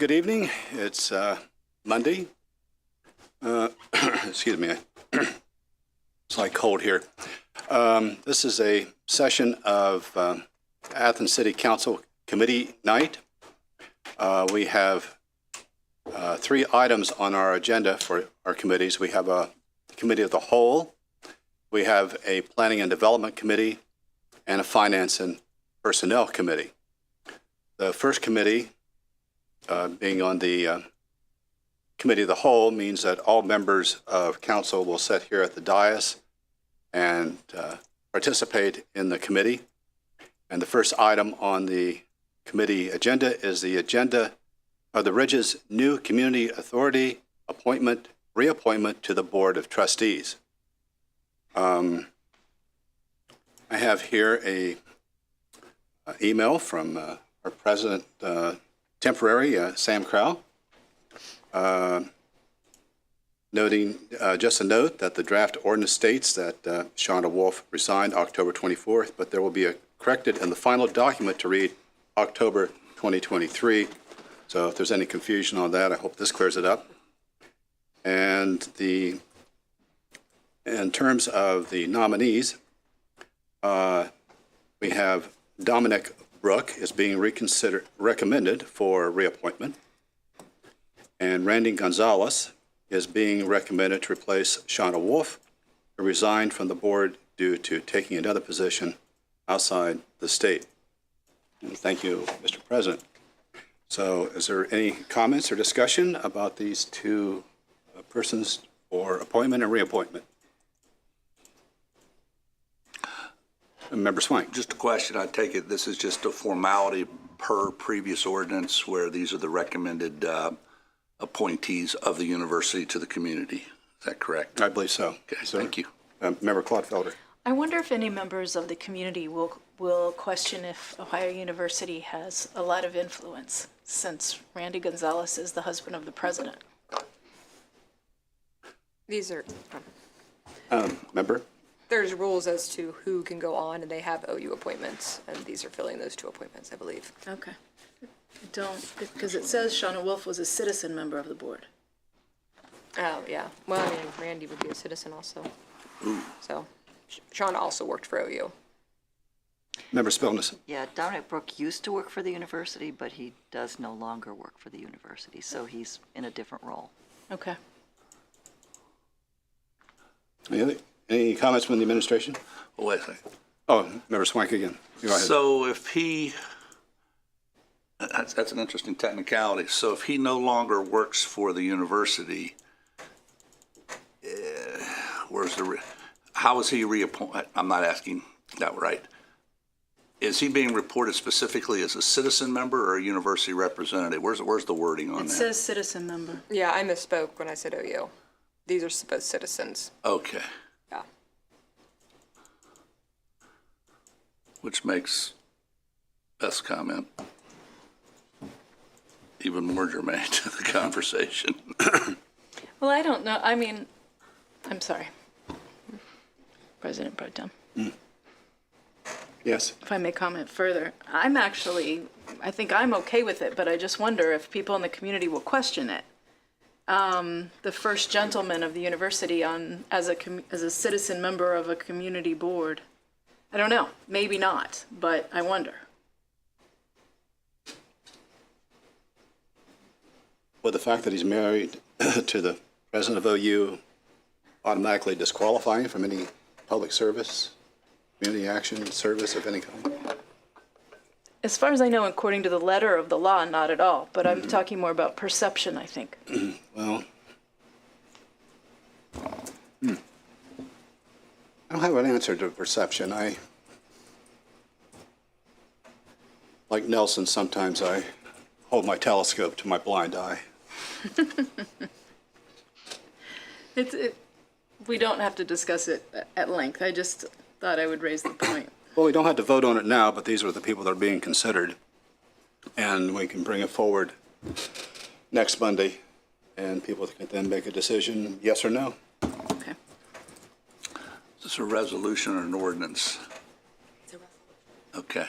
Good evening. It's Monday. Excuse me. It's like cold here. This is a session of Athens City Council Committee night. We have three items on our agenda for our committees. We have a committee of the whole. We have a planning and development committee and a finance and personnel committee. The first committee, being on the committee of the whole, means that all members of council will sit here at the dais and participate in the committee. And the first item on the committee agenda is the agenda of the Ridge's new community authority reappointment to the Board of Trustees. I have here a email from our president temporary, Sam Crow, noting just a note that the draft ordinance states that Shonda Wolf resigned October 24th, but there will be a corrected in the final document to read October 2023. So if there's any confusion on that, I hope this clears it up. And in terms of the nominees, we have Dominic Brooke is being recommended for reappointment, and Randy Gonzalez is being recommended to replace Shonda Wolf, who resigned from the board due to taking another position outside the state. And thank you, Mr. President. So is there any comments or discussion about these two persons for appointment and reappointment? Member Swank. Just a question. I take it this is just a formality per previous ordinance where these are the recommended appointees of the university to the community. Is that correct? I believe so. Okay, thank you. Member Claude-Felder. I wonder if any members of the community will question if Ohio University has a lot of influence, since Randy Gonzalez is the husband of the president. These are, Member? there's rules as to who can go on, and they have OU appointments, and these are filling those two appointments, I believe. Okay. Because it says Shawna Wolf was a citizen member of the board. Oh, yeah. Well, I mean, Randy would be a citizen also. So, Sean also worked for OU. Member Spilness. Yeah, Dominic Brooke used to work for the university, but he does no longer work for the university, so he's in a different role. Okay. Any comments from the administration? Oh, wait a second. Oh, Member Swank again. Go ahead. So if he, that's an interesting technicality. So if he no longer works for the university, how is he reappointed? I'm not asking that right. Is he being reported specifically as a citizen member or a university representative? Where's the wording on that? It says citizen member. Yeah, I misspoke when I said OU. These are both citizens. Okay. Yeah. Which makes Beth's comment even more germane to the conversation. Well, I don't know. I mean, I'm sorry. President Pro Tem. Yes. If I may comment further, I think I'm okay with it, but I just wonder if people in the community will question it. The first gentleman of the university as a citizen member of a community board. I don't know, maybe not, but I wonder. Well, the fact that he's married to the president of OU automatically disqualifying from any public service, community action service of any kind? As far as I know, according to the letter of the law, not at all, but I'm talking more about perception, I think. Well, I don't have an answer to perception. Like Nelson, sometimes I hold my telescope to my blind eye. We don't have to discuss it at length. I just thought I would raise the point. Well, we don't have to vote on it now, but these are the people that are being considered. And we can bring it forward next Monday, and people can then make a decision, yes or no. Okay. Is this a resolution or an ordinance? It's a resolution. Okay.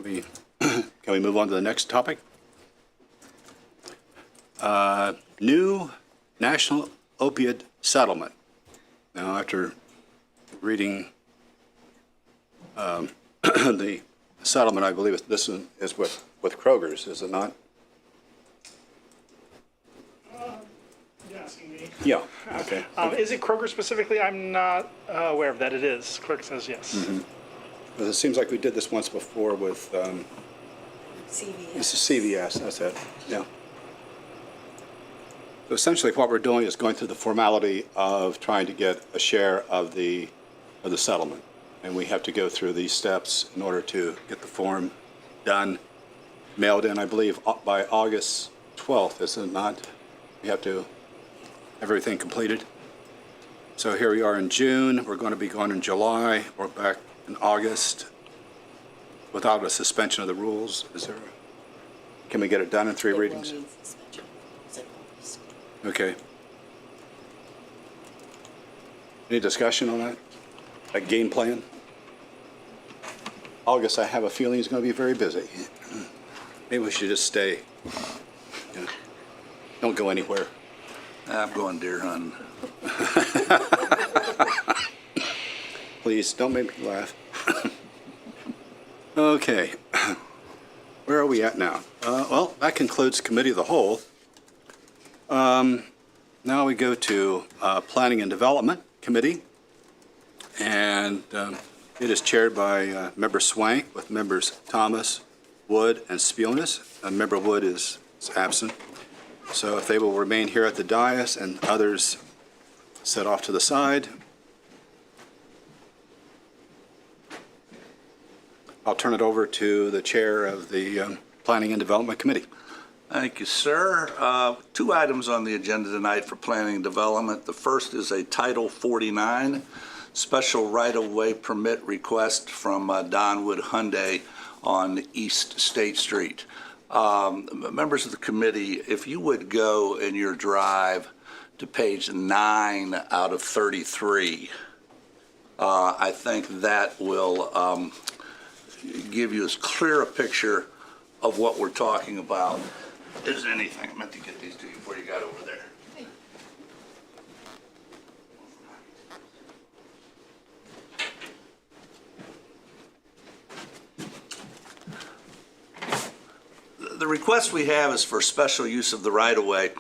Can we move on to the next topic? New national opiate settlement. Now, after reading the settlement, I believe this one is with Kroger's, is it not? You're asking me. Yeah, okay. Is it Kroger specifically? I'm not aware of that. It is. Clerk says yes. It seems like we did this once before with CVS, that's it, yeah. So essentially, what we're doing is going through the formality of trying to get a share of the settlement. And we have to go through these steps in order to get the form done, mailed in, I believe, by August 12th, is it not? We have to have everything completed. So here we are in June, we're going to be going in July, we're back in August without a suspension of the rules. Can we get it done in 3 readings? Okay. Any discussion on that? A game plan? August, I have a feeling is going to be very busy. Maybe we should just stay. You know, don't go anywhere. I'm going deer hunting. Please, don't make me laugh. Okay. Where are we at now? Well, that concludes Committee of the Whole. Now we go to Planning and Development Committee. And it is chaired by Member Swank with members Thomas, Wood, and Spionis. Member Wood is absent. So if they will remain here at the dais and others set off to the side. I'll turn it over to the chair of the Planning and Development Committee. Thank you, sir. 2 items on the agenda tonight for planning and development. The first is a Title 49 special right-of-way permit request from Donwood Hyundai on East State Street. Members of the committee, if you would go in your drive to page 9 out of 33, I think that will give you as clear a picture of what we're talking about as anything. I meant to get these to you before you got over there. The request we have is for special use of the right-of-way.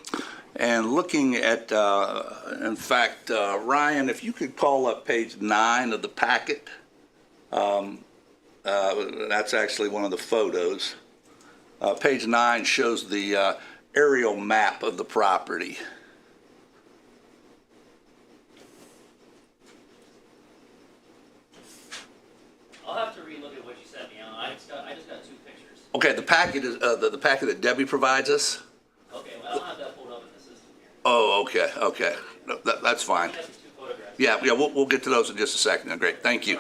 And looking at, in fact, Ryan, if you could call up page 9 of the packet. That's actually one of the photos. Page 9 shows the aerial map of the property. I'll have to relook at what you sent me. I just got 2 pictures. Okay, the packet is the packet that Debbie provides us. Okay, well, I don't have that pulled up in the system here. Oh, okay, okay, no, that's fine. I have the 2 photographs. Yeah, we'll get to those in just a second. Great, thank you.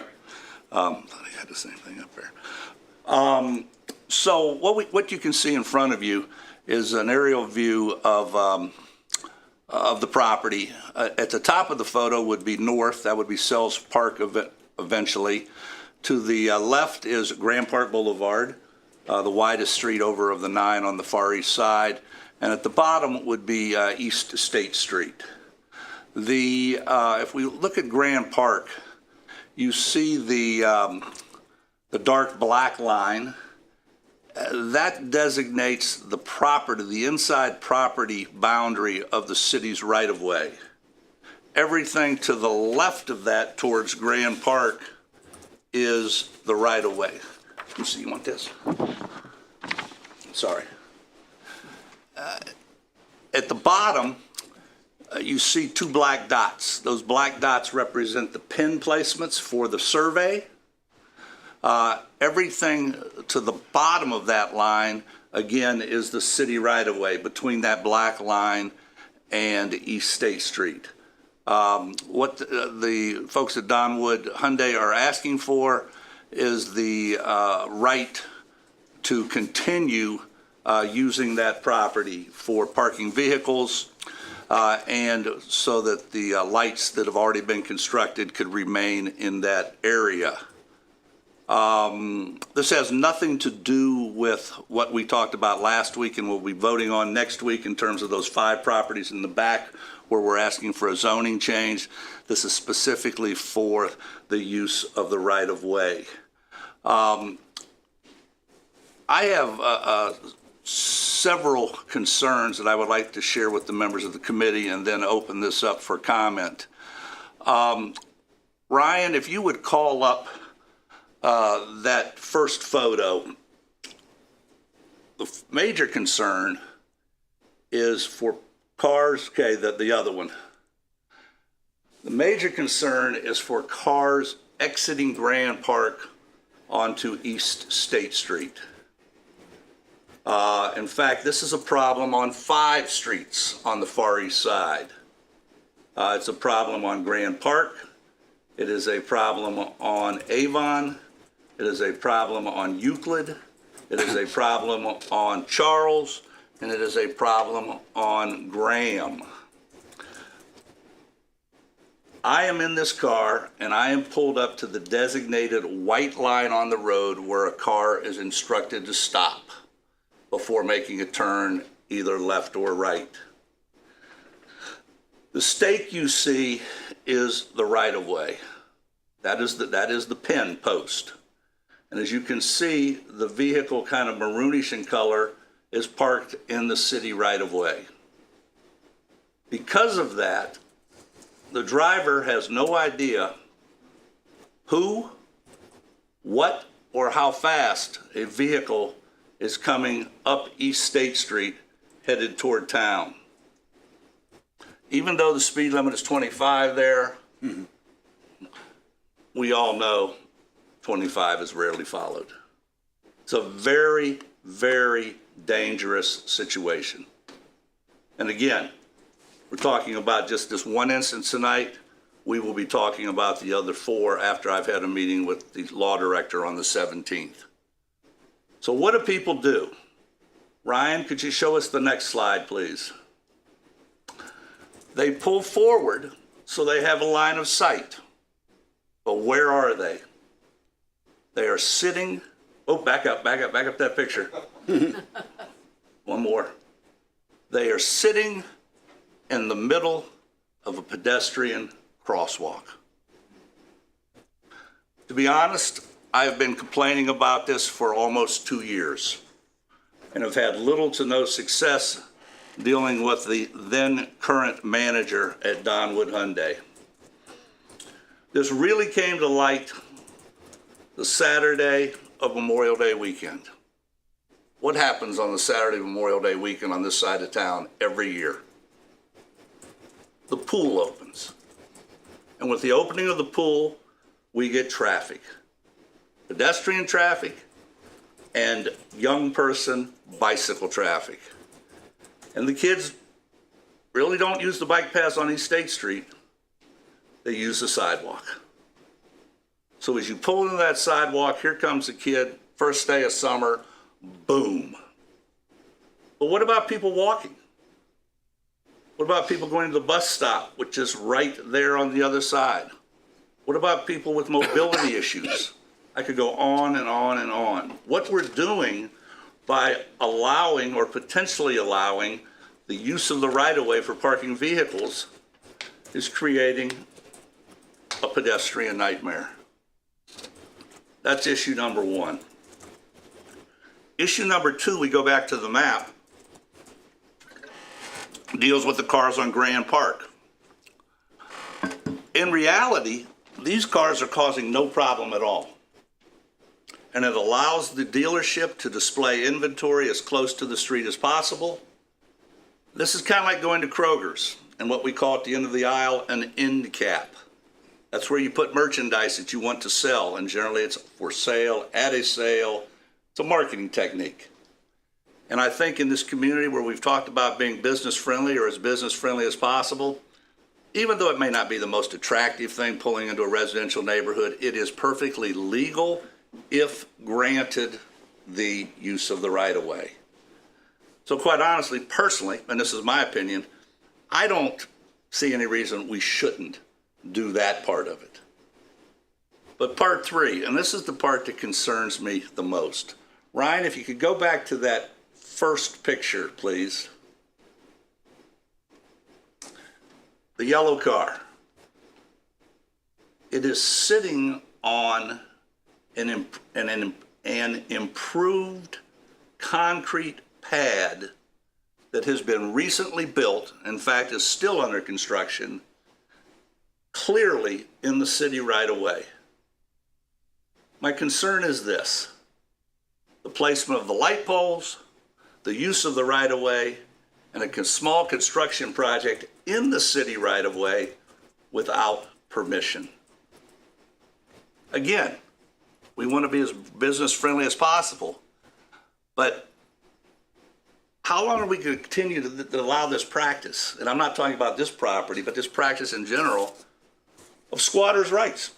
Thought I had the same thing up there. So what you can see in front of you is an aerial view of the property. At the top of the photo would be north. That would be Sells Park eventually. To the left is Grand Park Boulevard, the widest street over of the 9 on the far east side. And at the bottom would be East State Street. If we look at Grand Park, you see the dark black line. That designates the property, the inside property boundary of the city's right-of-way. Everything to the left of that towards Grand Park is the right-of-way. Let me see, you want this? Sorry. At the bottom, you see 2 black dots. Those black dots represent the pin placements for the survey. Everything to the bottom of that line, again, is the city right-of-way between that black line and East State Street. What the folks at Donwood Hyundai are asking for is the right to continue using that property for parking vehicles and so that the lights that have already been constructed could remain in that area. This has nothing to do with what we talked about last week and we'll be voting on next week in terms of those 5 properties in the back where we're asking for a zoning change. This is specifically for the use of the right-of-way. I have several concerns that I would like to share with the members of the committee and then open this up for comment. Ryan, if you would call up that first photo, the major concern is for cars, okay, the other one. The major concern is for cars exiting Grand Park onto East State Street. In fact, this is a problem on 5 streets on the Far East Side. It's a problem on Grand Park. It is a problem on Avon. It is a problem on Euclid. It is a problem on Charles. And it is a problem on Graham. I am in this car and I am pulled up to the designated white line on the road where a car is instructed to stop before making a turn either left or right. The stake you see is the right-of-way. That is the pin post. And as you can see, the vehicle, kind of maroonish in color, is parked in the city right-of-way. Because of that, the driver has no idea who, what, or how fast a vehicle is coming up East State Street headed toward town. Even though the speed limit is 25 there, we all know 25 is rarely followed. It's a very, very dangerous situation. And again, we're talking about just this one instance tonight. We will be talking about the other 4 after I've had a meeting with the law director on the 17th. So what do people do? Ryan, could you show us the next slide, please? They pull forward so they have a line of sight. But where are they? They are sitting, back up that picture. One more. They are sitting in the middle of a pedestrian crosswalk. To be honest, I've been complaining about this for almost 2 years and have had little to no success dealing with the then current manager at Donwood Hyundai. This really came to light the Saturday of Memorial Day weekend. What happens on the Saturday Memorial Day weekend on this side of town every year? The pool opens. And with the opening of the pool, we get traffic. Pedestrian traffic and young person bicycle traffic. And the kids really don't use the bike paths on East State Street. They use the sidewalk. So as you pull into that sidewalk, here comes a kid, first day of summer, boom. But what about people walking? What about people going to the bus stop, which is right there on the other side? What about people with mobility issues? I could go on and on and on. What we're doing by allowing or potentially allowing the use of the right-of-way for parking vehicles is creating a pedestrian nightmare. That's issue number 1. Issue number 2, we go back to the map, deals with the cars on Grand Park. In reality, these cars are causing no problem at all. And it allows the dealership to display inventory as close to the street as possible. This is kind of like going to Kroger's and what we call at the end of the aisle an end cap. That's where you put merchandise that you want to sell, and generally it's for sale, at a sale. It's a marketing technique. And I think in this community where we've talked about being business friendly or as business friendly as possible, even though it may not be the most attractive thing pulling into a residential neighborhood, it is perfectly legal if granted the use of the right-of-way. So quite honestly, personally, and this is my opinion, I don't see any reason we shouldn't do that part of it. But part 3, and this is the part that concerns me the most. Ryan, if you could go back to that first picture, please. The yellow car. It is sitting on an improved concrete pad that has been recently built, in fact, is still under construction, clearly in the city right away. My concern is this: the placement of the light poles, the use of the right of way, and a small construction project in the city right of way without permission. Again, we want to be as business friendly as possible, but how long are we going to continue to allow this practice? And I'm not talking about this property, but this practice in general of squatters' rights,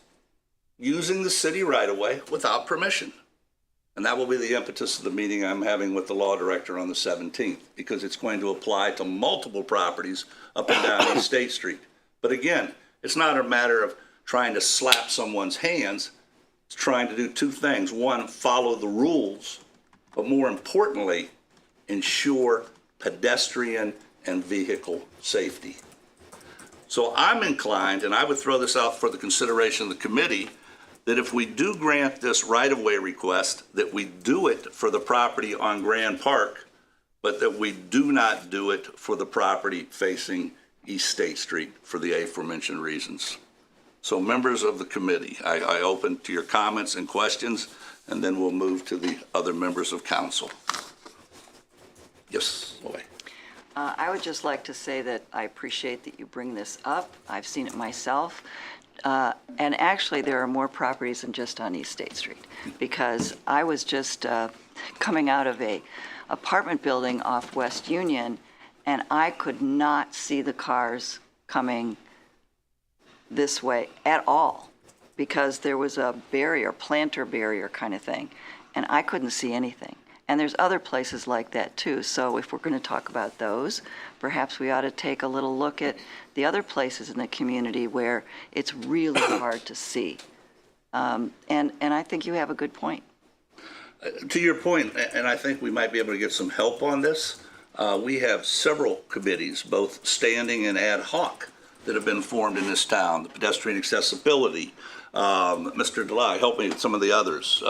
using the city right of way without permission. And that will be the impetus of the meeting I'm having with the law director on the 17th, because it's going to apply to multiple properties up and down East State Street. But again, it's not a matter of trying to slap someone's hands. It's trying to do 2 things. One, follow the rules, but more importantly, ensure pedestrian and vehicle safety. So I'm inclined, and I would throw this out for the consideration of the committee, that if we do grant this right-of-way request, that we do it for the property on Grand Park, but that we do not do it for the property facing East State Street for the aforementioned reasons. So members of the committee, I open to your comments and questions, and then we'll move to the other members of council. Yes, Lloyd. I would just like to say that I appreciate that you bring this up. I've seen it myself. And actually, there are more properties than just on East State Street, because I was just coming out of a apartment building off West Union, and I could not see the cars coming this way at all, because there was a barrier, planter barrier kind of thing, and I couldn't see anything. And there's other places like that too. So if we're going to talk about those, perhaps we ought to take a little look at the other places in the community where it's really hard to see. And I think you have a good point. To your point, and I think we might be able to get some help on this, we have several committees, both standing and ad hoc, that have been formed in this town. The pedestrian accessibility, Mr. Delay, help me with some of the others.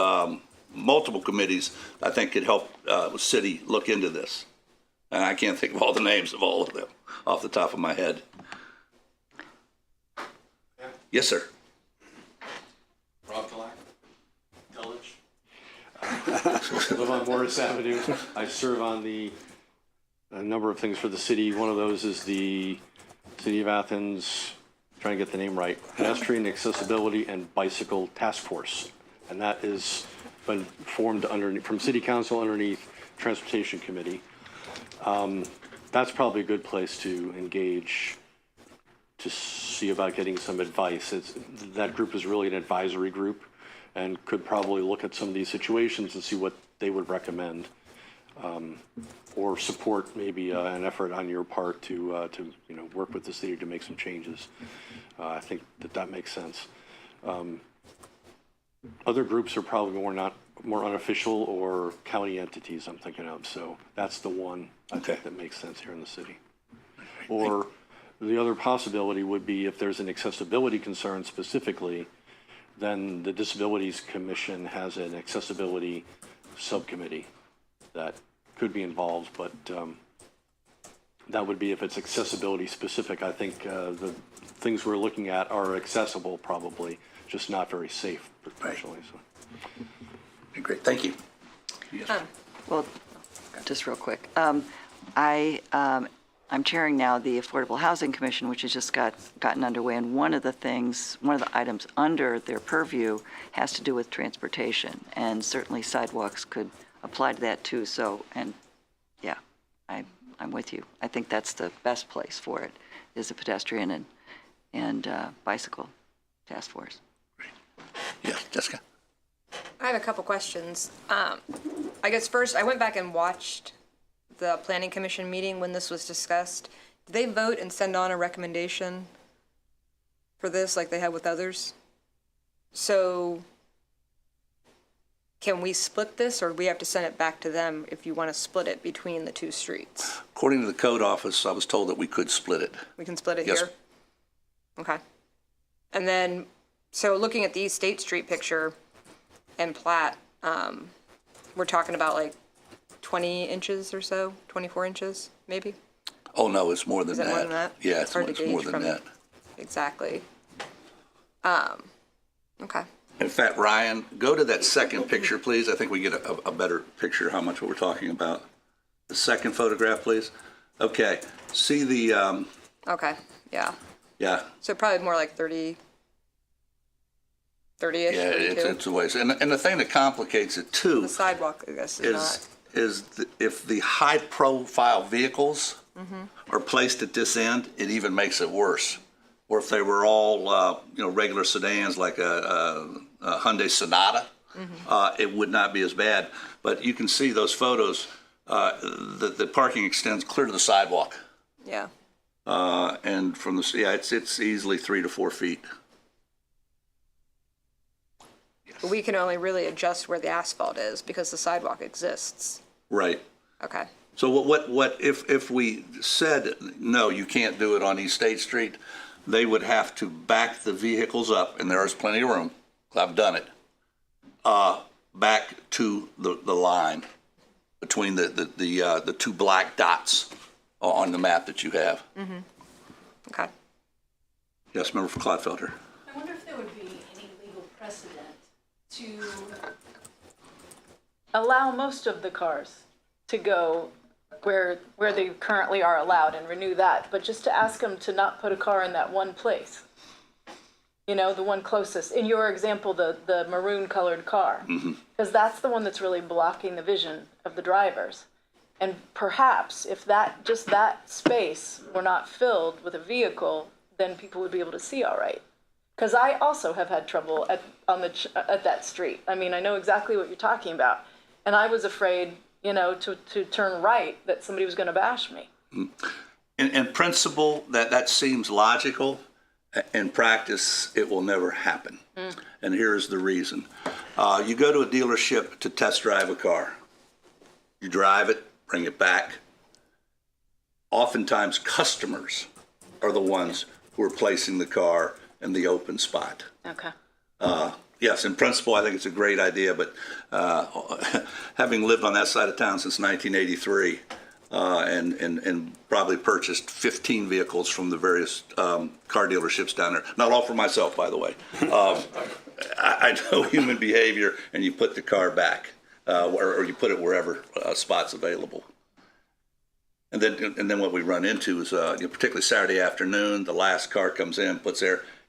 Multiple committees, I think, could help the city look into this. And I can't think of all the names of all of them off the top of my head. Yeah. Yes, sir. Rob Delac, Village. I live on Morris Avenue. I serve on a number of things for the city. One of those is the City of Athens, trying to get the name right, Pedestrian Accessibility and Bicycle Task Force. And that is been formed from City Council underneath Transportation Committee. That's probably a good place to engage to see about getting some advice. That group is really an advisory group and could probably look at some of these situations and see what they would recommend, or support maybe an effort on your part to work with the city to make some changes. I think that makes sense. Other groups are probably more unofficial or county entities I'm thinking of. So that's the one I think that makes sense here in the city. Or the other possibility would be if there's an accessibility concern specifically, then the Disabilities Commission has an accessibility subcommittee that could be involved, but that would be if it's accessibility specific. I think the things we're looking at are accessible probably, just not very safe professionally. So. Great, thank you. Yes. Well, just real quick. I'm chairing now the Affordable Housing Commission, which has just gotten underway, and one of the items under their purview has to do with transportation, and certainly sidewalks could apply to that too. So, and yeah, I'm with you. I think that's the best place for it, is a pedestrian and bicycle task force. Yeah, Jessica. I have a couple questions. I guess first, I went back and watched the Planning Commission meeting when this was discussed. Did they vote and send on a recommendation for this like they had with others? So can we split this, or do we have to send it back to them if you want to split it between the two streets? According to the code office, I was told that we could split it. We can split it Yes. here? Okay. And then, so looking at the East State Street picture and plat, we're talking about like 20 inches or so, 24 inches, maybe? Oh, no, it's more than Is that. it more than that? Yeah, It's hard to it's more gauge than from- that. Exactly. Okay. In fact, Ryan, go to that second picture, please. I think we get a better picture of how much what we're talking about. The second photograph, please. Okay, see the, Okay, yeah. yeah, So probably more like 30-ish, yeah, 32. it's a ways. And the thing that complicates it too The sidewalk, I guess, is not. if the high-profile vehicles are placed at this end, it even makes it worse. Or if they were all, regular sedans like a Hyundai Sonata, it would not be as bad. But you can see those photos, the parking extends clear to the sidewalk. Yeah. And from the, yeah, it's easily 3 to 4 feet. But we can only really adjust where the asphalt is because the sidewalk exists. Right. Okay. So what if we said, no, you can't do it on East State Street, they would have to back the vehicles up, and there is plenty of room, 'cause I've done it, back to the line between the two black dots on the map that you have. Okay. Yes, Member for Clodfelter. I wonder if there would be any legal precedent to allow most of the cars to go where they currently are allowed and renew that, but just to ask them to not put a car in that one place. You know, the one closest. In your example, the maroon colored car. Because that's the one that's really blocking the vision of the drivers. And perhaps if just that space were not filled with a vehicle, then people would be able to see all right. Because I also have had trouble at that street. I mean, I know exactly what you're talking about. And I was afraid, to turn right, that somebody was going to bash me. In principle, that seems logical. In practice, it will never happen. And here's the reason. You go to a dealership to test drive a car. You drive it, bring it back. Oftentimes, customers are the ones who are placing the car in the open spot. Okay. Yes, in principle, I think it's a great idea, but having lived on that side of town since 1983 and probably purchased 15 vehicles from the various car dealerships down there, not all for myself, by the way, I know human behavior, and you put the car back or you put it wherever spot's available. And then what we run into is, particularly Saturday afternoon, the last car comes in,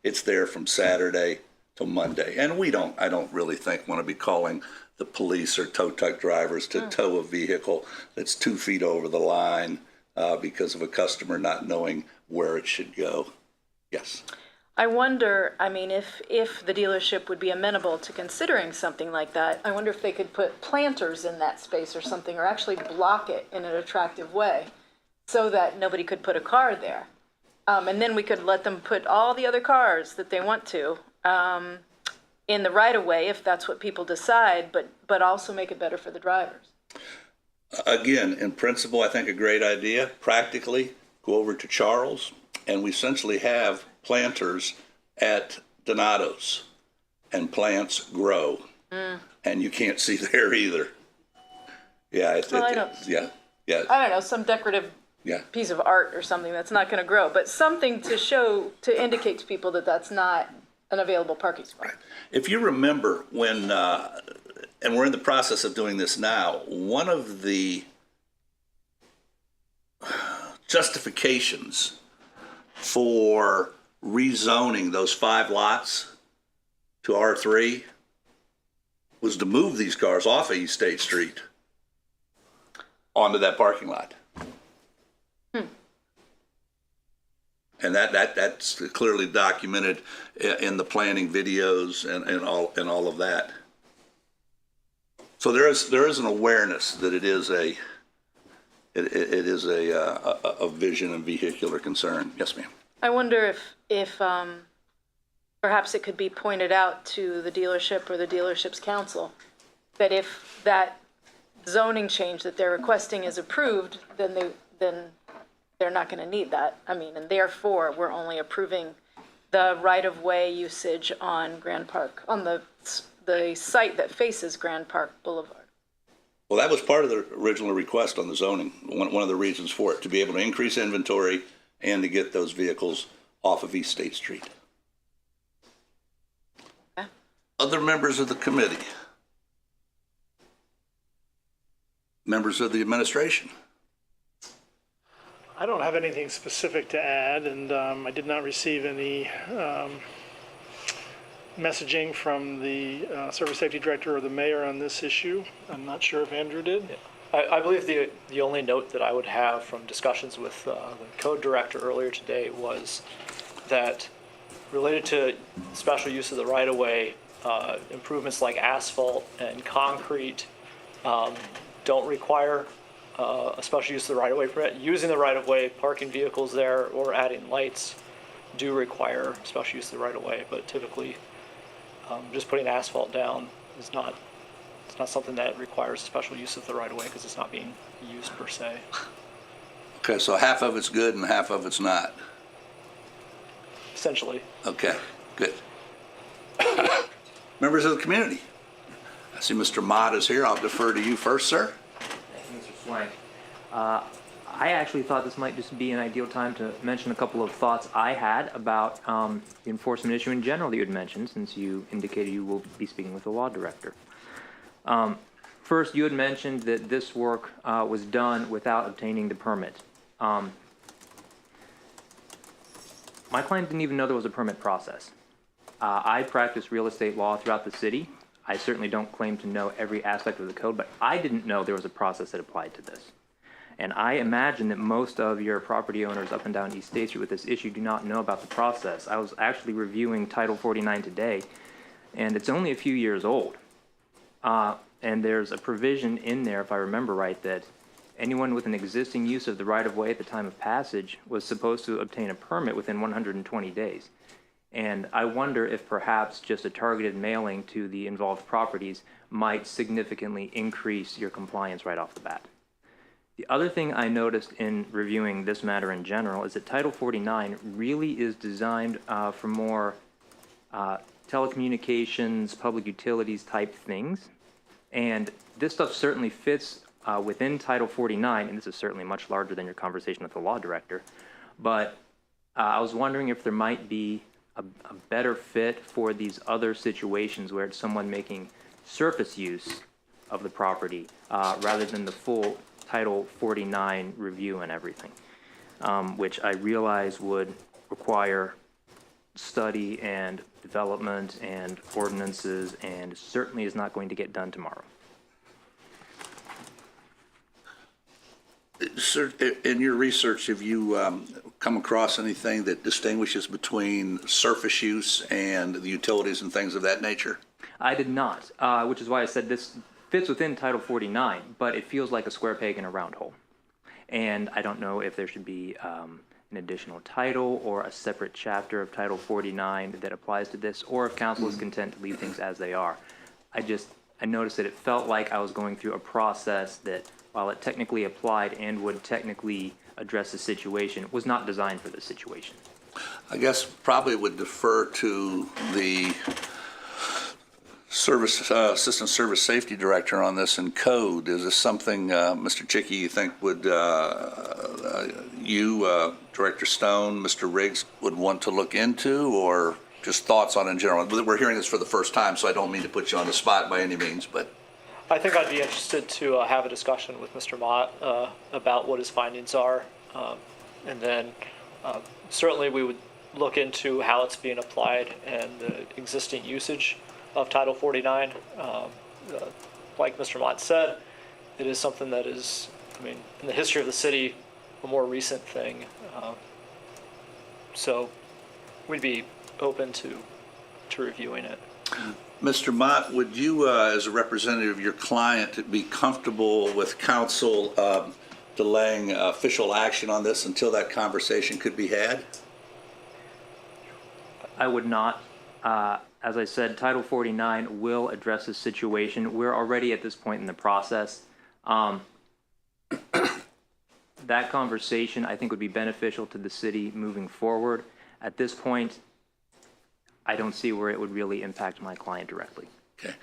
it's there from Saturday to Monday. And I don't really want to be calling the police or tow truck drivers to tow a vehicle that's 2 feet over the line because of a customer not knowing where it should go. Yes. I wonder, if the dealership would be amenable to considering something like that, I wonder if they could put planters in that space or something, or actually block it in an attractive way so that nobody could put a car there. And then we could let them put all the other cars that they want to in the right of way, if that's what people decide, but also make it better for the drivers. Again, in principle, I think a great idea. Practically, go over to Charles, and we essentially have planters at Donato's, and plants grow, and you can't see there either. Yeah, yeah. I don't know, some decorative piece of art or something that's not going to grow, but something to indicate to people that that's not an available parking spot. If you remember when, and we're in the process of doing this now, one of the justifications for rezoning those 5 lots to R3 was to move these cars off of East State Street onto that parking lot. And that's clearly documented in the planning videos and all of that. So there is an awareness that it is a vision and vehicular concern. Yes, ma'am. I wonder if perhaps it could be pointed out to the dealership or the dealership's counsel that if that zoning change that they're requesting is approved, then they're not going to need that. I mean, and therefore, we're only approving the right-of-way usage on Grand Park, on the site that faces Grand Park Boulevard. Well, that was part of the original request on the zoning, one of the reasons for it, to be able to increase inventory and to get those vehicles off of East State Street. Yeah. Other members of the committee? Members of the administration? I don't have anything specific to add, and I did not receive any messaging from the Service Safety Director or the mayor on this issue. I'm not sure if Andrew did. I believe the only note that I would have from discussions with the code director earlier today was that related to special use of the right-of-way, improvements like asphalt and concrete don't require a special use of the right-of-way permit. Using the right-of-way, parking vehicles there, or adding lights do require special use of the right-of-way, but typically just putting asphalt down is not, it's not something that requires a special use of the right-of-way because it's not being used per se. Okay, so half of it's good and half of it's not. Essentially. Okay, good. Members of the community? I see Mr. Mott is here. I'll defer to you first, sir. Thank you, Mr. Swank. I actually thought this might just be an ideal time to mention a couple of thoughts I had about the enforcement issue in general that you had mentioned, since you indicated you will be speaking with the law director. First, you had mentioned that this work was done without obtaining the permit. My client didn't even know there was a permit process. I practice real estate law throughout the city. I certainly don't claim to know every aspect of the code, but I didn't know there was a process that applied to this. And I imagine that most of your property owners up and down East State Street with this issue do not know about the process. I was actually reviewing Title 49 today, and it's only a few years old. And there's a provision in there, if I remember right, that anyone with an existing use of the right-of-way at the time of passage was supposed to obtain a permit within 120 days. And I wonder if perhaps just a targeted mailing to the involved properties might significantly increase your compliance right off the bat. The other thing I noticed in reviewing this matter in general is that Title 49 really is designed for more telecommunications, public utilities type things. And this stuff certainly fits within Title 49, and this is certainly much larger than your conversation with the law director. But I was wondering if there might be a better fit for these other situations where it's someone making surface use of the property rather than the full Title 49 review and everything, which I realize would require study and development and ordinances, and certainly is not going to get done tomorrow. Sir, in your research, have you come across anything that distinguishes between surface use and the utilities and things of that nature? I did not, which is why I said this fits within Title 49, but it feels like a square peg in a round hole. And I don't know if there should be an additional title or a separate chapter of Title 49 that applies to this, or if council is content to leave things as they are. I noticed that it felt like I was going through a process that, while it technically applied and would technically address the situation, was not designed for this situation. I guess probably would defer to the Assistant Service Safety Director on this in code. Is this something, Mr. Chicky, you think would Director Stone, Mr. Riggs would want to look into, or just thoughts on in general? We're hearing this for the first time, so I don't mean to put you on the spot by any means, but. I think I'd be interested to have a discussion with Mr. Mott about what his findings are. And then certainly we would look into how it's being applied and the existing usage of Title 49. Like Mr. Mott said, it is something that is, in the history of the city, a more recent thing. So we'd be open to reviewing it. Mr. Mott, would you, as a representative of your client, be comfortable with council delaying official action on this until that conversation could be had? I would not. As I said, Title 49 will address this situation. We're already at this point in the process. That conversation, I think, would be beneficial to the city moving forward. At this point, I don't see where it would really impact my client directly. Okay.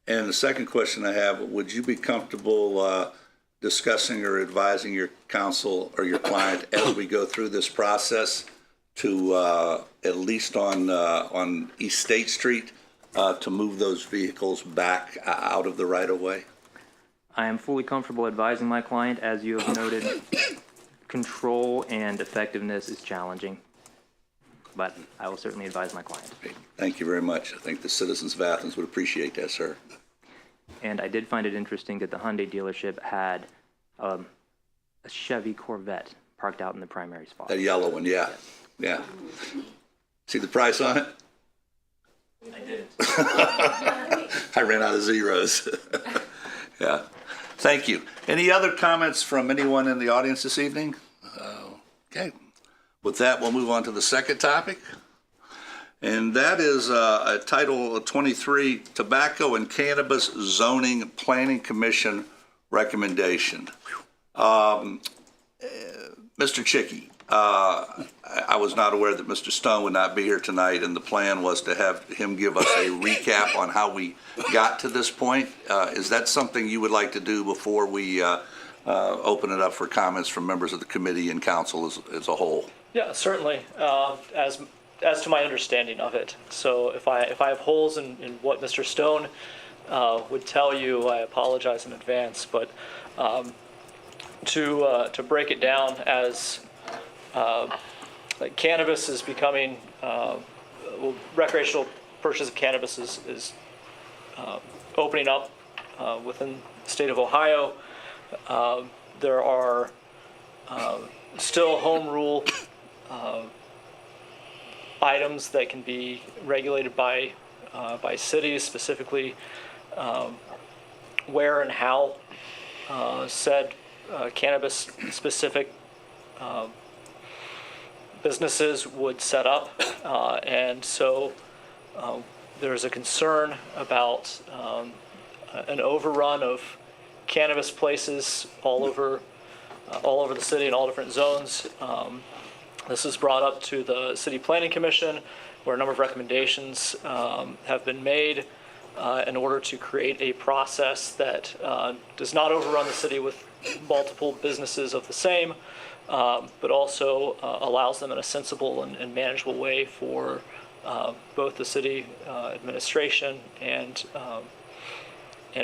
And the second question I have, would you be comfortable discussing or advising your counsel or your client as we go through this process to at least on East State Street to move those vehicles back out of the right-of-way? I am fully comfortable advising my client. As you have noted, control and effectiveness is challenging, but I will certainly advise my client. Great. Thank you very much. I think the citizens of Athens would appreciate that, sir. And I did find it interesting that the Hyundai dealership had a Chevy Corvette parked out in the primary spot. That yellow one, yeah. Yeah. See the price on it? I didn't. I ran out of zeros. Yeah. Thank you. Any other comments from anyone in the audience this evening? Okay. With that, we'll move on to the second topic. And that is a Title 23 Tobacco and Cannabis Zoning Planning Commission recommendation. Mr. Chicky, I was not aware that Mr. Stone would not be here tonight, and the plan was to have him give us a recap on how we got to this point. Is that something you would like to do before we open it up for comments from members of the committee and council as a whole? Yeah, certainly. As to my understanding of it. So if I have holes in what Mr. Stone would tell you, I apologize in advance. But to break it down, as like cannabis is becoming, recreational purchase of cannabis is opening up within the state of Ohio. There are still home rule items that can be regulated by cities, specifically where and how said cannabis-specific businesses would set up, and so there's a concern about an overrun of cannabis places all over the city in all different zones. This is brought up to the City Planning Commission, where a number of recommendations have been made in order to create a process that does not overrun the city with multiple businesses of the same, but also allows them in a sensible and manageable way for both the city administration and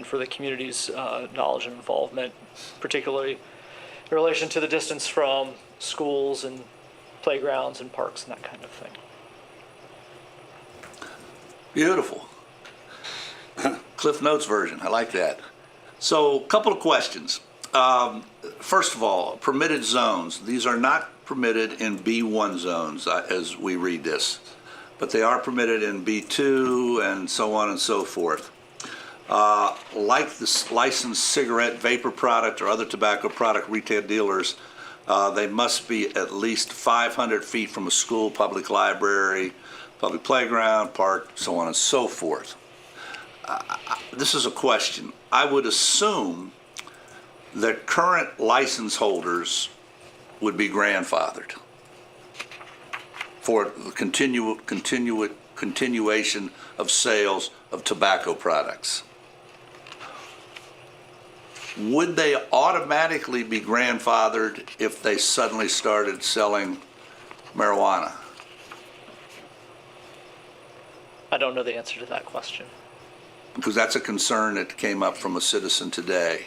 for the community's knowledge and involvement, particularly in relation to the distance from schools and playgrounds and parks and that kind of thing. Beautiful. Cliff Notes version. I like that. So, a couple of questions. First of all, permitted zones. These are not permitted in B1 zones as we read this, but they are permitted in B2 and so on and so forth. Like the licensed cigarette, vapor product, or other tobacco product retail dealers, they must be at least 500 feet from a school, public library, public playground, park, so on and so forth. This is a question. I would assume that current license holders would be grandfathered for the continuation of sales of tobacco products. Would they automatically be grandfathered if they suddenly started selling marijuana? I don't know the answer to that question. Because that's a concern that came up from a citizen today.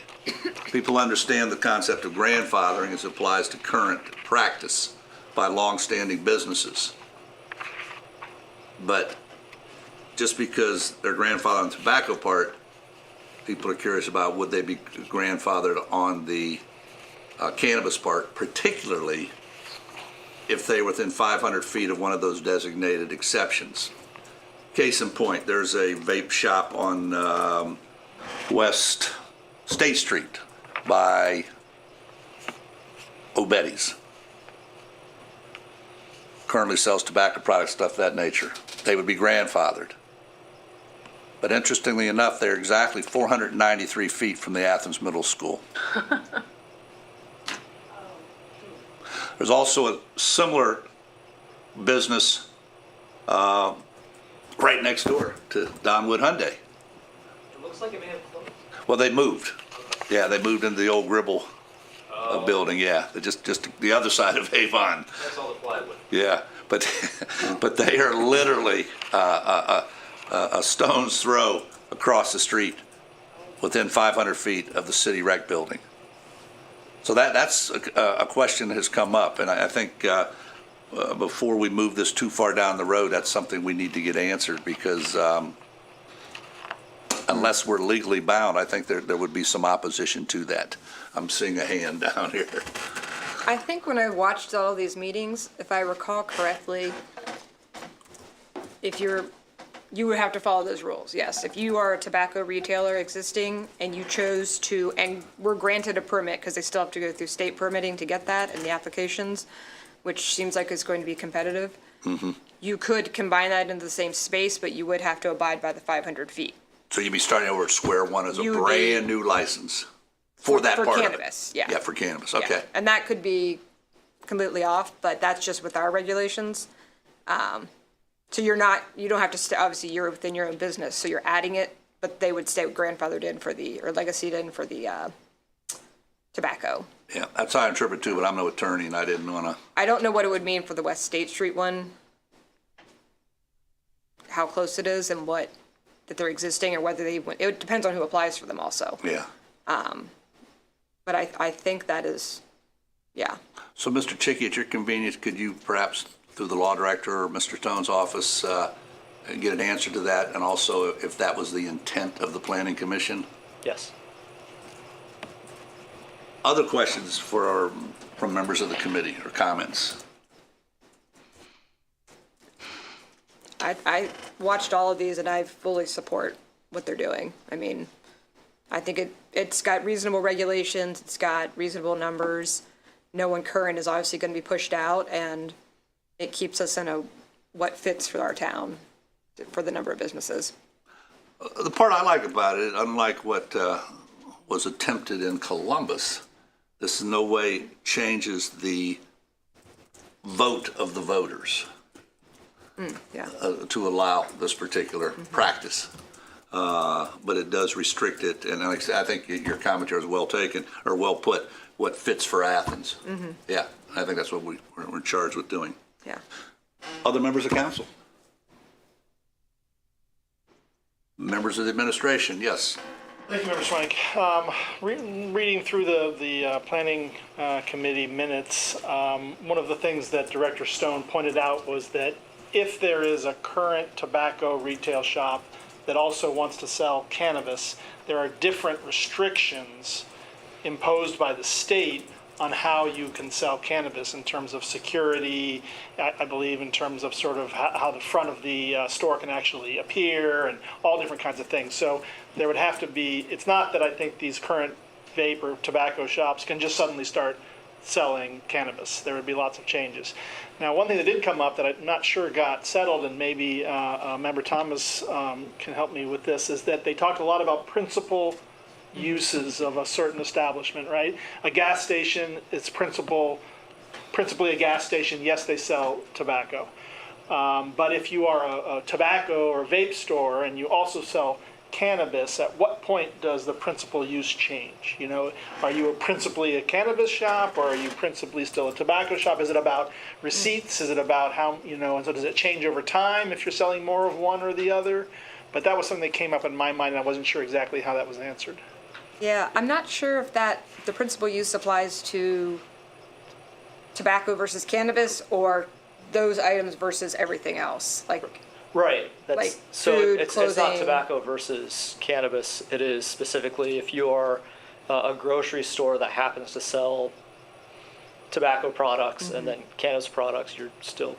People understand the concept of grandfathering as it applies to current practice by longstanding businesses. But just because they're grandfathered on the tobacco part, people are curious about would they be grandfathered on the cannabis part, particularly if they were within 500 feet of one of those designated exceptions. Case in point, there's a vape shop on West State Street by O'Betty's. Currently sells tobacco products, stuff of that nature. they would be grandfathered. But interestingly enough, they're exactly 493 feet from the Athens Middle School. There's also a similar business right next door to Donwood Hyundai. It looks like it may have closed. Well, they moved. Yeah, they moved into the old Gribble building, yeah. They're just the other side of Avon. That's all the plywood. Yeah, but but they are literally a stone's throw across the street within 500 feet of the city rec building. So that's a question that has come up, and I think before we move this too far down the road, that's something we need to get answered, because unless we're legally bound, I think there would be some opposition to that. I'm seeing a hand down here. I think when I watched all of these meetings, if I recall correctly, you would have to follow those rules, yes. If you are a tobacco retailer existing and you chose to, and were granted a permit, because they still have to go through state permitting to get that and the applications, which seems like it's going to be competitive. You could combine that into the same space, but you would have to abide by the 500 feet. So you'd be starting over at square one as a You would be- brand new license for that part of it? For cannabis, yeah. Yeah, for cannabis, Yeah. okay. And that could be completely off, but that's just with our regulations. So you don't have to, obviously you're within your own business, so you're adding it, but they would stay grandfathered in for or legacied in for the tobacco. Yeah, that's how I interpret too, but I'm no attorney and I didn't want to. I don't know what it would mean for the West State Street one, how close it is and that they're existing, or whether it depends on who applies for them also. Yeah. But I think that is, yeah. So, Mr. Chicky, at your convenience, could you perhaps, through the law director or Mr. Stone's office, get an answer to that, and also if that was the intent of the Planning Commission? Yes. Other questions from members of the committee or comments? I watched all of these and I fully support what they're doing. I mean, I think it's got reasonable regulations, it's got reasonable numbers. No one current is obviously going to be pushed out, and it keeps us in what fits for our town for the number of businesses. The part I like about it, unlike what was attempted in Columbus, this in no way changes the vote of the voters Yeah. to allow this particular practice. But it does restrict it, and like I said, I think your commentary is well taken, or well put, what fits for Athens. Yeah, I think that's what we're charged with doing. Yeah. Other members of council? Members of the administration, yes. Thank you, Member Swank. Reading through the planning committee minutes, one of the things that Director Stone pointed out was that if there is a current tobacco retail shop that also wants to sell cannabis, there are different restrictions imposed by the state on how you can sell cannabis in terms of security, I believe in terms of sort of how the front of the store can actually appear, and all different kinds of things. So there would have to be, it's not that I think these current vape or tobacco shops can just suddenly start selling cannabis. There would be lots of changes. Now, one thing that did come up that I'm not sure got settled, and maybe Member Thomas can help me with this, is that they talked a lot about principal uses of a certain establishment, right? A gas station is principally a gas station. Yes, they sell tobacco. But if you are a tobacco or vape store and you also sell cannabis, at what point does the principal use change? You know, are you principally a cannabis shop, or are you principally still a tobacco shop? Is it about receipts? Is it about how, you know, and so does it change over time if you're selling more of one or the other? But that was something that came up in my mind, and I wasn't sure exactly how that was answered. Yeah, I'm not sure if the principal use applies to tobacco versus cannabis, or those items versus everything else. Right. Like So food, it's not clothing. tobacco versus cannabis. It is specifically if you are a grocery store that happens to sell tobacco products and then cannabis products, you're still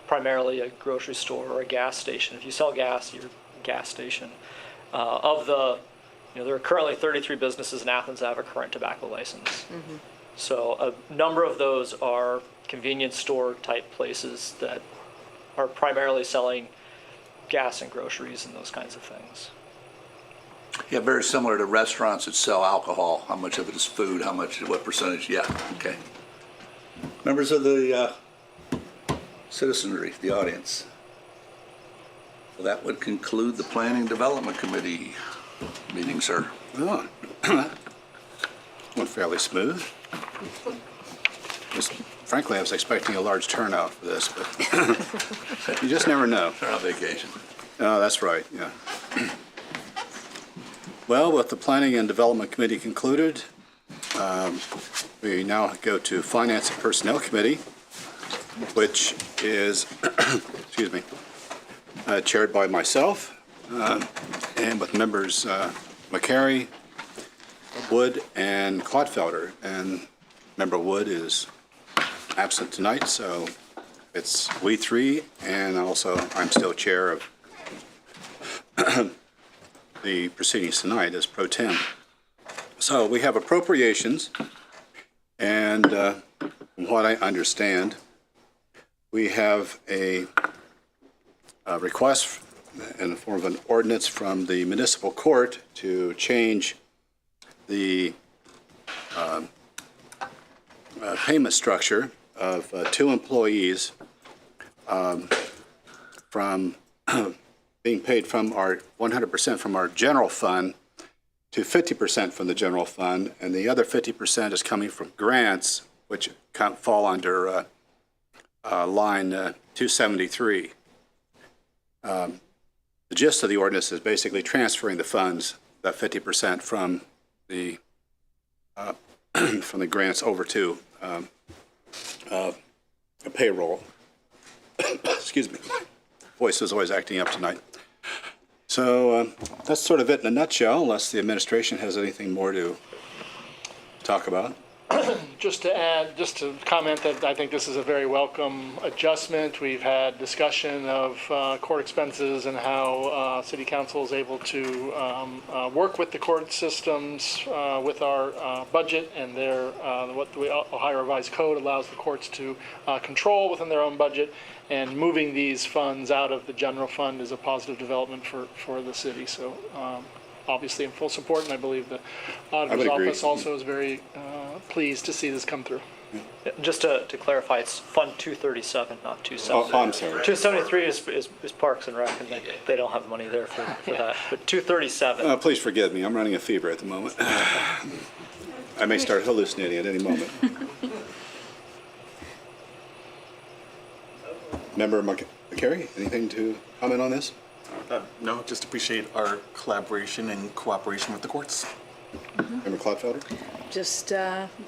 primarily a grocery store or a gas station. If you sell gas, you're a gas station. There are currently 33 businesses in Athens that have a current tobacco license. So a number of those are convenience store type places that are primarily selling gas and groceries and those kinds of things. Yeah, very similar to restaurants that sell alcohol. How much of it is food? How much, what percentage? Yeah, okay. Members of the citizenry, the audience. Well, that would conclude the Planning Development Committee meeting, sir. Oh, went fairly smooth. Frankly, I was expecting a large turnout for this, but you just never know. They're on vacation. Oh, that's right, yeah. Well, with the Planning and Development Committee concluded, we now go to Finance and Personnel Committee, which is, excuse me, chaired by myself and with members McCary, Wood, and Clodfelder. And Member Wood is absent tonight, so it's we three, and also I'm still chair of the proceedings tonight as pro tem. So we have appropriations, and from what I understand, we have a request in the form of an ordinance from the municipal court to change the payment structure of two employees from being paid from our 100% from our general fund to 50% from the general fund, and the other 50% is coming from grants, which fall under line 273. The gist of the ordinance is basically transferring the funds, that 50% from the grants over to a payroll. Excuse me. Voice is always acting up tonight. So that's sort of it in a nutshell, unless the administration has anything more to talk about. Just to add, just to comment that I think this is a very welcome adjustment. We've had discussion of court expenses and how City Council is able to work with the court systems with our budget, and what the Ohio Revised Code allows the courts to control within their own budget. And moving these funds out of the general fund is a positive development for the city. So obviously in full support, and I believe the auditor's office also is very pleased to see this come through. Just to clarify, it's Fund 237, not 273. Oh, I'm sorry. 273 is Parks and Rec, and they don't have money there for that. But 237. Please forgive me, I'm running a fever at the moment. I may start hallucinating at any moment. Member McCary, anything to comment on this? No, just appreciate our collaboration and cooperation with the courts. Member Clodfelder? Just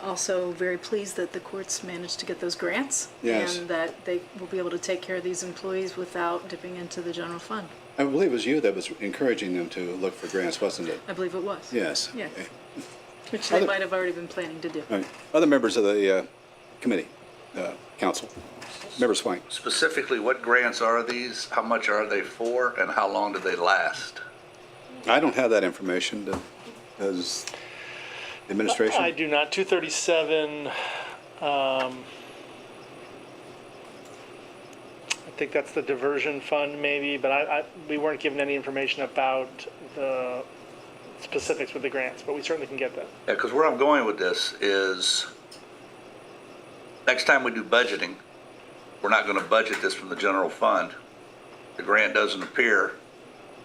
also very pleased that the courts managed to get those grants. Yes. And that they will be able to take care of these employees without dipping into the general fund. I believe it was you that was encouraging them to look for grants, wasn't it? I believe it was. Yes. Yeah. Okay. Which they might have already been planning to do. All right. Other members of the committee, council. Member Swank. Specifically, what grants are these? How much are they for, and how long do they last? I don't have that information. Does the administration? I do not. 237, I think that's the diversion fund maybe, but we weren't given any information about the specifics with the grants, but we certainly can get that. Yeah, because where I'm going with this is next time we do budgeting, we're not going to budget this from the general fund. The grant doesn't appear.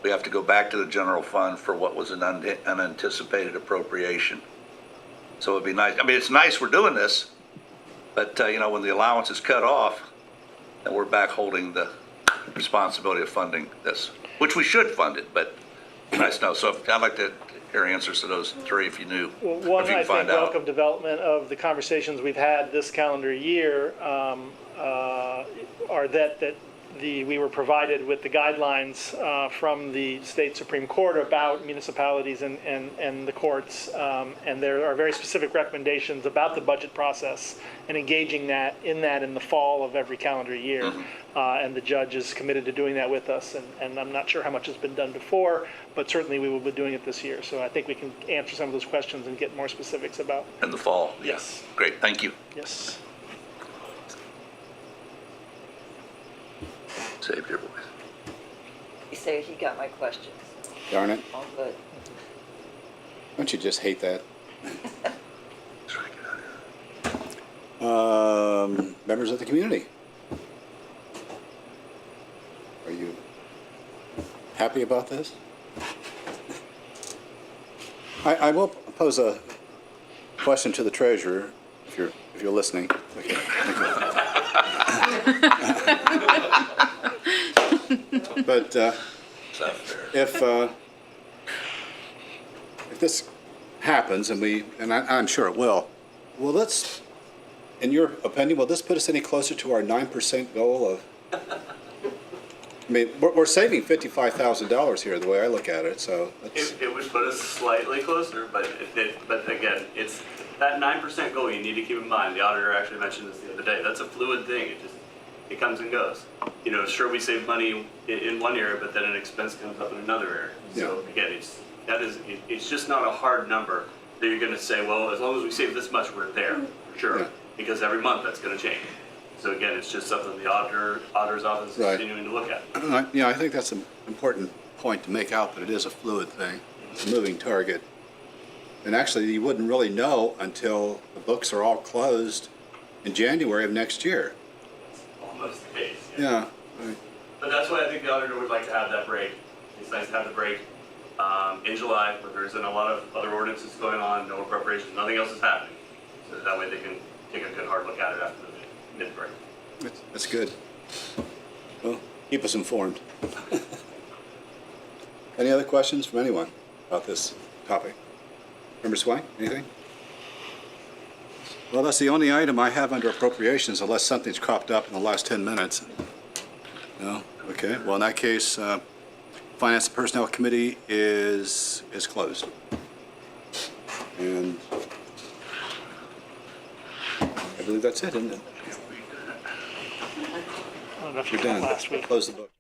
We have to go back to the general fund for what was an unanticipated appropriation. So it'd be nice. I mean, it's nice we're doing this, but when the allowance is cut off, then we're back holding the responsibility of funding this, which we should fund it, but nice to know. So I'd like to hear answers to those three if you knew. Well, one, if you I can find think, out. welcome development of the conversations we've had this calendar year are that we were provided with the guidelines from the state Supreme Court about municipalities and the courts, and there are very specific recommendations about the budget process and engaging in the fall of every calendar year. Mm-hmm. And the judge is committed to doing that with us, and I'm not sure how much has been done before, but certainly we will be doing it this year. So I think we can answer some of those questions and get more specifics about. In the fall. Yes. Great, thank you. Yes. Save your voice. say he got my questions. Darn it. All good. Don't you just hate that? Members of the community. Are you happy about this? I will pose a question to the treasurer, if you're listening. Okay. But if this happens, and I'm sure it will this, in your opinion, will this put us any closer to our 9% goal of? I mean, we're saving $55,000 here, the way I look at it. So it would put us slightly closer, but again, it's that 9% goal. You need to keep in mind. The auditor actually mentioned this the other day. That's a fluid thing. It comes and goes. You know, sure, we save money in one area, but then an expense comes up in another area. So again, it's just not a hard number that you're going to say, well, as long as we save this much, we're there. Sure, Yeah. because every month that's going to change. So again, it's just something the auditor's office is Right. continuing to look at. I think that's an important point to make out, that it is a fluid thing. It's a moving target. And actually, you wouldn't really know until the books are all closed in January of next year. Almost the case. Yeah. But that's why I think the auditor would like to have that break. It's nice to have the break in July, where there isn't a lot of other ordinances going on, no appropriations, nothing else is happening. So that way they can take a good hard look at it after the mid-break. That's good. Well, keep us informed. Any other questions from anyone about this topic? Member Swank, anything? Well, that's the only item I have under appropriations, unless something's cropped up in the last 10 minutes. No? Okay. Well, in that case, Finance and Personnel Committee is closed. And I believe that's it, isn't it? I don't know if you We're got done. last week. Close the book.